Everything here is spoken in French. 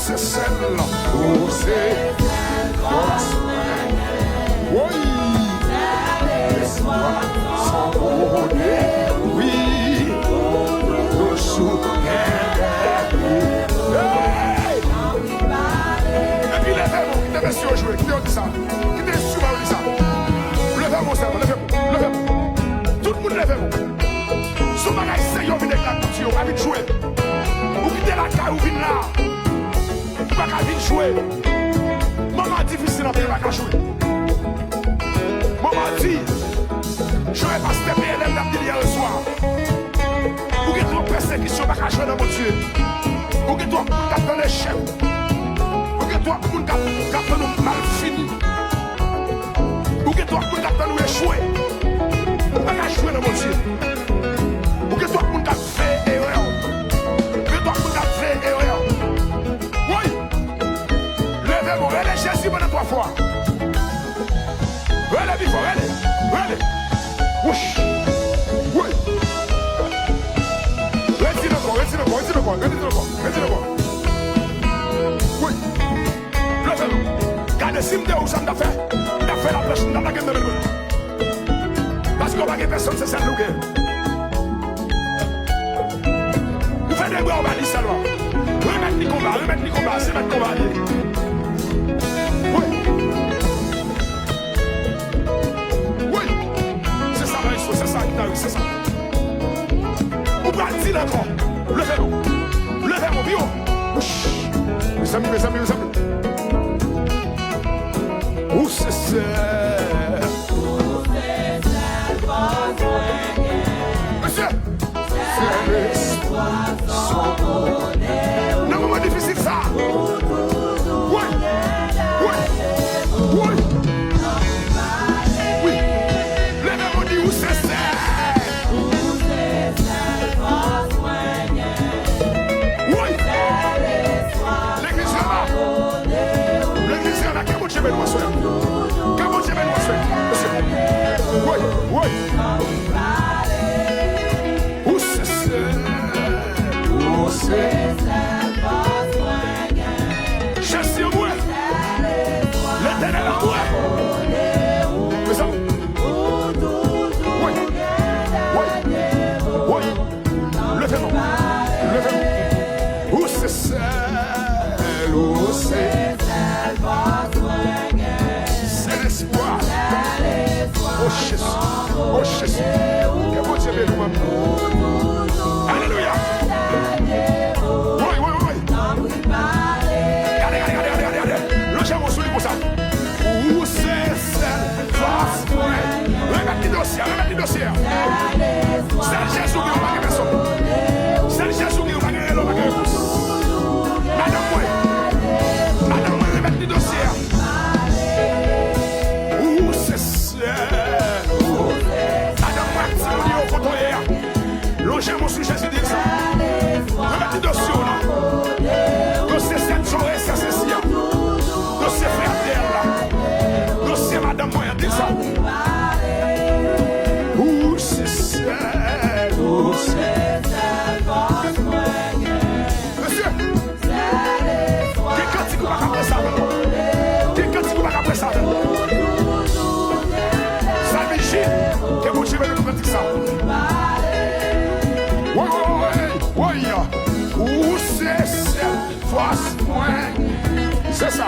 c'est celle-là, où c'est force. Oui, l'espoir sans bonnet, oui, nous souviendrons. Et puis levez-vous, qui devait surjouer, qui devait dire ça, qui devait souvent dire ça. Levez-vous, levez-vous. Tout le monde levez-vous. Ce bagage, c'est yon vide la couture, pas vite jouer. Ou quittez la caille ou vine là. Pas qu'à vite jouer. Maman difficile, on ne peut pas jouer. Maman dit, je vais pas se PLM la hier le soir. Ou que toi persécution, pas qu'à jouer dans mon Dieu. Ou que toi, t'as dans l'échec. Ou que toi, t'as dans nous mal fini. Ou que toi, t'as dans nous échouer. Pas qu'à jouer dans mon Dieu. Ou que toi, t'as fait erreur. Ou que toi, t'as fait erreur. Oui. Levez-vous, relève Jésus pendant 3 fois. Relève, il faut relève. Ouch. Oui. Retire encore. Oui. Levez-vous. Gardez si m'de où ça m'a fait. M'a fait la place dans la gueule de l'autre. Parce qu'on va que personne c'est ça nous gueule. Vous faites des bras, on va dire ça. Remettre les combats, c'est mettre combat. Oui. C'est ça, c'est ça qui t'arrive, c'est ça. Vous pouvez dire encore. Levez-vous, bio. Mes amis. Où c'est ça? Monsieur, c'est l'espoir sans bonnet. Non, moment difficile ça. Oui. Levez-vous, dit où c'est ça? Oui. Où c'est ça? Je suis moi. L'éternel en moi. Mais ça. Oui. Levez-vous. Où c'est ça? C'est l'espoir. Oh Jésus. Que bon Dieu bénisse. Alléluia. Oui. Regardez. Logez mon sourire pour ça. Où c'est cette force? Remettez le dossier. C'est Jésus qui n'a pas de personne. C'est Jésus qui n'a pas de réponse. Madame, remettez le dossier. Où c'est ça? Logez mon sujet, Jésus dit ça. Remettez le dossier là. Dossier 7 jours et ça c'est si. Dossier frère terre là. Dossier madame moyen dit ça. Où c'est ça? Monsieur. Quelqu'un dit qu'on va après ça. Ça vigile. Que mon Dieu nous dit ça. Oui. Où c'est cette force? C'est ça.